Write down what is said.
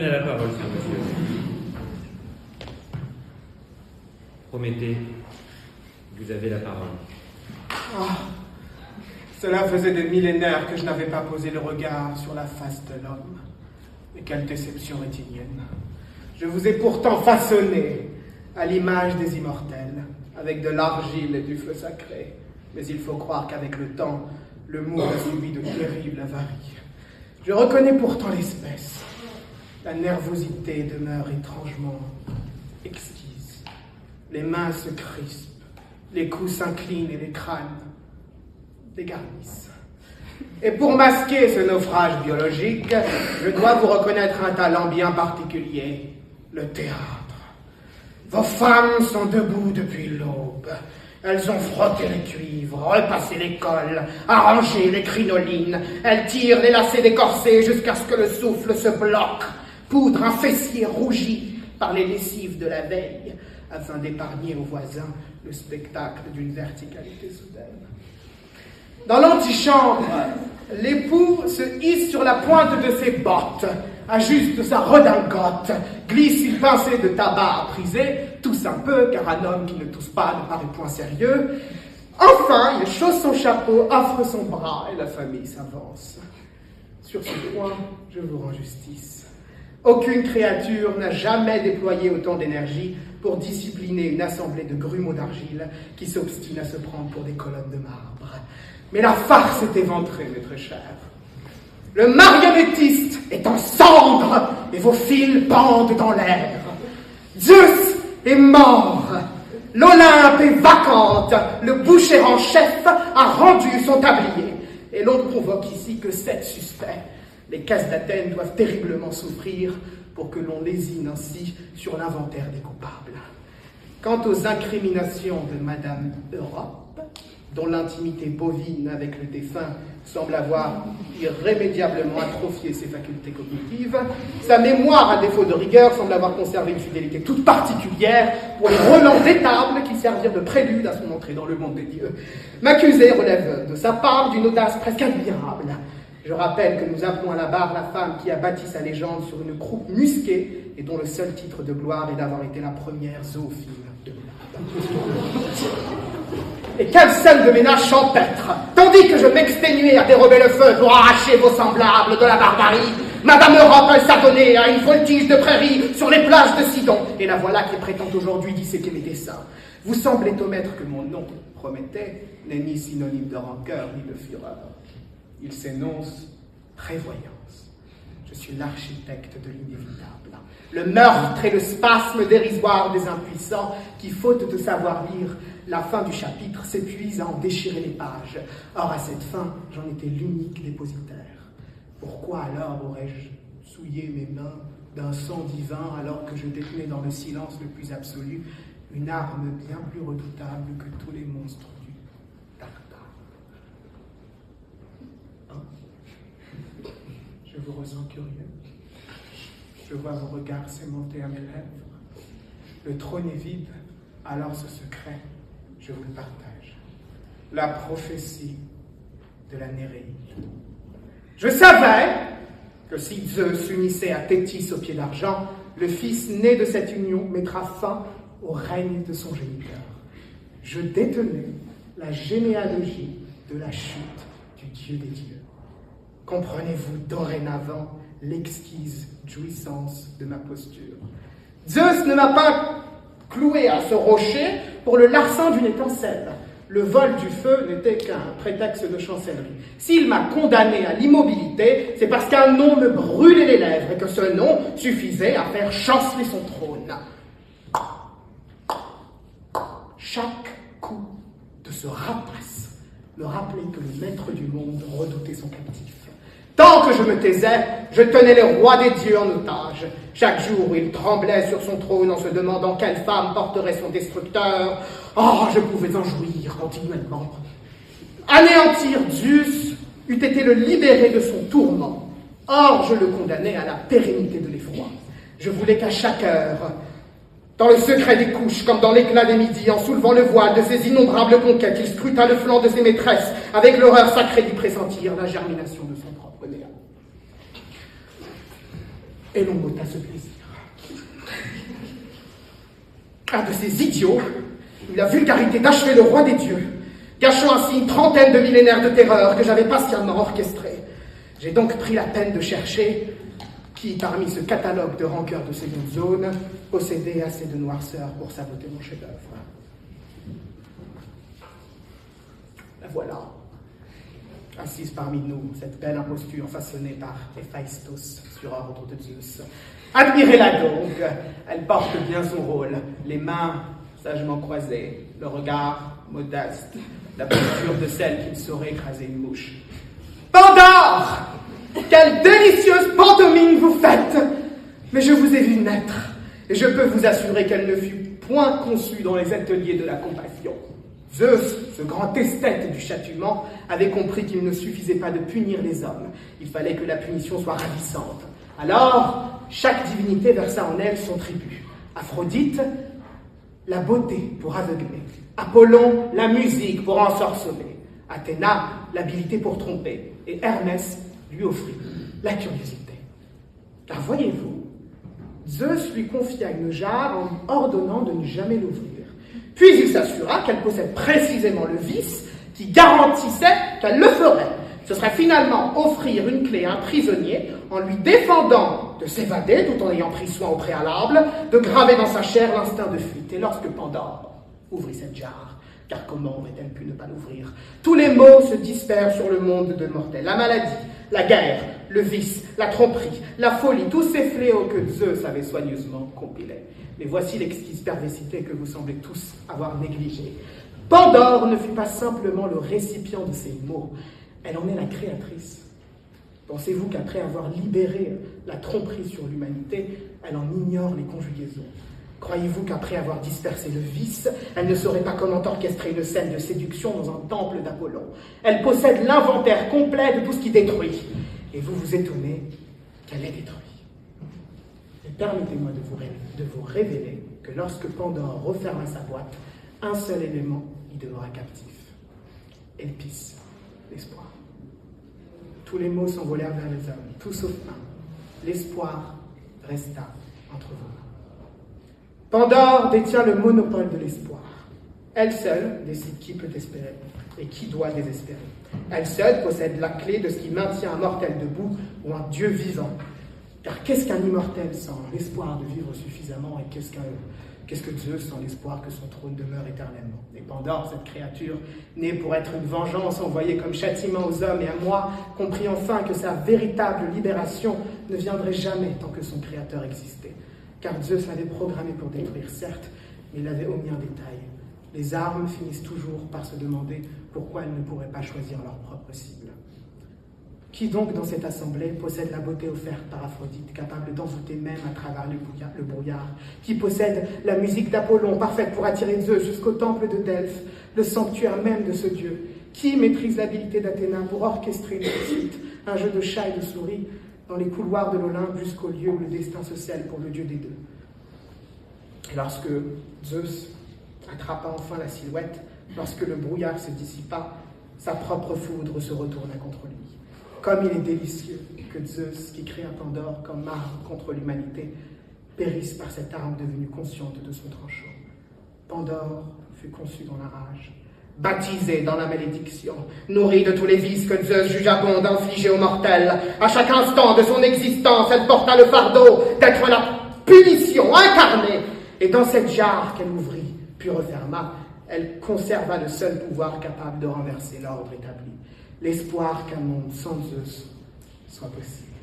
a la parole, s'il vous plaît. Prométhée, vous avez la parole. Ah, cela faisait des millénaires que je n'avais pas posé le regard sur la face de l'homme. Et quelle déception rétinienne. Je vous ai pourtant façonné à l'image des immortels, avec de l'argile et du feu sacré. Mais il faut croire qu'avec le temps, le moule a subi de terribles avaries. Je reconnais pourtant l'espèce. La nervosité demeure étrangement exquise. Les mains se crispent, les coups s'inclinent et les crânes dégarnissent. Et pour masquer ce naufrage biologique, je dois vous reconnaître un talent bien particulier, le théâtre. Vos femmes sont debout depuis l'aube. Elles ont frotté les cuivres, repassé les cols, arrangé les crinolines. Elles tirent les lacets des corsets jusqu'à ce que le souffle se bloque, poudre un fessier rougi par les lessives de la veille, afin d'épargner aux voisins le spectacle d'une verticalité soudaine. Dans l'antichambre, l'époux se hisse sur la pointe de ses bottes, ajuste sa redingote, glisse une pincée de tabac à priser, tousse un peu, car un homme qui ne tousse pas ne paraît point sérieux. Enfin, il chausse son chapeau, offre son bras, et la famille s'avance. Sur ce point, je vous rends justice. Aucune créature n'a jamais déployé autant d'énergie pour discipliner une assemblée de grumeaux d'argile qui s'obstinent à se prendre pour des colonnes de marbre. Mais la farce est éventrée, mes très chers. Le marionnettiste est en cendres et vos fils pendent dans l'air. Zeus est mort. L'Olympe est vacante. Le boucher en chef a rendu son tablier. Et l'on ne convoque ici que 7 suspects. Les caisses d'Athènes doivent terriblement souffrir pour que l'on lésine ainsi sur l'inventaire des coupables. Quant aux incriminations de Madame Europe, dont l'intimité bovine avec le défunt semble avoir irrémédiablement atrophié ses facultés cognitives, sa mémoire, à défaut de rigueur, semble avoir conservé une fidélité toute particulière pour les relents d'étables qui servirent de prélude à son entrée dans le monde des dieux. M'accusé relève de sa part d'une audace presque admirable. Je rappelle que nous appelons à la barre la femme qui a bâti sa légende sur une croupe musquée et dont le seul titre de gloire est d'avoir été la première zoophile de l'Olympe. Et quelle scène de ménage champêtre! Tandis que je m'exténuais à dérober le feu pour arracher vos semblables de la barbarie, Madame Europe s'adonnait à une voltige de prairie sur les plages de Sidon, et la voilà qui prétend aujourd'hui disséquer mes dessins. Vous semblez omettre que mon nom, Prométhée, n'est ni synonyme de rancœur ni de fureur. Il s'énonce prévoyance. Je suis l'architecte de l'inévitable. Le meurtre et le spasme dérisoire des impuissants qui, faute de savoir lire la fin du chapitre, s'épuisent à en déchirer les pages. Or, à cette fin, j'en étais l'unique dépositaire. Pourquoi alors aurais-je souillé mes mains d'un sang divin alors que je détenais dans le silence le plus absolu une arme bien plus redoutable que tous les monstres du Tartare? Hein? Je vous ressens curieux. Je vois vos regards s'aimanter à mes lèvres. Le trône est vide, alors ce secret, je vous le partage. La prophétie de la Néréide. Je savais que si Zeus unissait à Thétis au pied d'argent, le fils né de cette union mettra fin au règne de son géniteur. Je détenais la généalogie de la chute du dieu des dieux. Comprenez-vous dorénavant l'exquise jouissance de ma posture? Zeus ne m'a pas cloué à ce rocher pour le larcin d'une étincelle. Le vol du feu n'était qu'un prétexte de chancellerie. S'il m'a condamné à l'immobilité, c'est parce qu'un nom me brûlait les lèvres et que ce nom suffisait à faire chanceler son trône. Chaque coup de ce rapace me rappelait que le maître du monde redoutait son captif. Tant que je me taisais, je tenais le roi des dieux en otage. Chaque jour, il tremblait sur son trône en se demandant quelle femme porterait son destructeur. Oh, je pouvais en jouir continuellement. Anéantir Zeus eût été le libérer de son tourment. Or, je le condamnais à la pérennité de l'effroi. Je voulais qu'à chaque heure, dans le secret des couches, comme dans l'éclat des midis, en soulevant le voile de ses innombrables conquêtes, il scruta le flanc de ses maîtresses, avec l'horreur sacrée d'y pressentir la germination de son propre néant. et l'on m'ôta ce plaisir. Un de ces idiots eut la vulgarité d'achever le roi des dieux, gâchant ainsi une trentaine de millénaires de terreur que j'avais patiemment orchestrés. J'ai donc pris la peine de chercher qui, parmi ce catalogue de rancœurs de seconde zone, possédait assez de noirceur pour saboter mon chef-d'œuvre. La voilà, assise parmi nous, cette belle imposture façonnée par Héphaïstos sur ordre de Zeus. Admirez-la donc, elle porte bien son rôle, les mains sagement croisées, le regard modeste, la posture de celle qui ne saurait écraser une mouche. Pandore! Quelle délicieuse pantomime vous faites! Mais je vous ai vu naître, et je peux vous assurer qu'elle ne fut point conçue dans les ateliers de la compassion. Zeus, ce grand esthète du châtiment, avait compris qu'il ne suffisait pas de punir les hommes, il fallait que la punition soit ravissante. Alors, chaque divinité versa en elle son tribut. Aphrodite, la beauté pour aveugler. Apollon, la musique pour ensorceler. Athéna, l'habileté pour tromper. Et Hermès lui offrit la curiosité. Car voyez-vous, Zeus lui confia une jarre en lui ordonnant de ne jamais l'ouvrir. Puis il s'assura qu'elle possède précisément le vice qui garantissait qu'elle le ferait. Ce serait finalement offrir une clé à un prisonnier en lui défendant de s'évader tout en ayant pris soin au préalable de graver dans sa chair l'instinct de fuite. Et lorsque Pandore ouvrit cette jarre, car comment aurait-elle pu ne pas l'ouvrir, tous les maux se dispersent sur le monde de mortels. La maladie, la guerre, le vice, la tromperie, la folie, tous ces fléaux que Zeus avait soigneusement compilés. Mais voici l'exquise perversité que vous semblez tous avoir négligée. Pandore ne fut pas simplement le récipient de ces maux, elle en est la créatrice. Pensez-vous qu'après avoir libéré la tromperie sur l'humanité, elle en ignore les conjugaisons? Croyez-vous qu'après avoir dispersé le vice, elle ne saurait pas comment orchestrer une scène de séduction dans un temple d'Apollon? Elle possède l'inventaire complet de tout ce qui détruit. Et vous vous étonnez qu'elle ait détruit. Et permettez-moi de vous révéler que lorsque Pandore referma sa boîte, un seul élément y demeura captif. Elpis, l'espoir. Tous les mots s'envolèrent vers les hommes, tout sauf un. L'espoir resta entre vos mains. Pandore détient le monopole de l'espoir. Elle seule décide qui peut espérer et qui doit désespérer. Elle seule possède la clé de ce qui maintient un mortel debout ou un dieu vivant. Car qu'est-ce qu'un immortel sans l'espoir de vivre suffisamment, et qu'est-ce que Zeus sans l'espoir que son trône demeure éternellement? Et Pandore, cette créature, née pour être une vengeance envoyée comme châtiment aux hommes et à moi, comprit enfin que sa véritable libération ne viendrait jamais tant que son créateur existait. Car Zeus l'avait programmé pour détruire, certes, mais il l'avait omis un détail. Les armes finissent toujours par se demander pourquoi elles ne pourraient pas choisir leur propre cible. Qui donc dans cette assemblée possède la beauté offerte par Aphrodite, capable d'envoûter même à travers le brouillard? Qui possède la musique d'Apollon, parfaite pour attirer Zeus jusqu'au temple de Delphes, le sanctuaire même de ce dieu? Qui maîtrise l'habileté d'Athéna pour orchestrer une suite, un jeu de chat et de souris, dans les couloirs de l'Olympe jusqu'au lieu où le destin se scelle pour le dieu des deux? Et lorsque Zeus attrapa enfin la silhouette, lorsque le brouillard se dissipa, sa propre foudre se retourna contre lui. Comme il est délicieux que Zeus, qui créa Pandore comme arme contre l'humanité, périsse par cette arme devenue consciente de son tranchant. Pandore fut conçue dans la rage, baptisée dans la malédiction, nourrie de tous les vices que Zeus jugea bon d'infliger aux mortels. À chaque instant de son existence, elle porta le fardeau d'être la punition incarnée. Et dans cette jarre qu'elle ouvrit, puis referma, elle conserva le seul pouvoir capable de renverser l'ordre établi. L'espoir qu'un monde sans Zeus soit possible.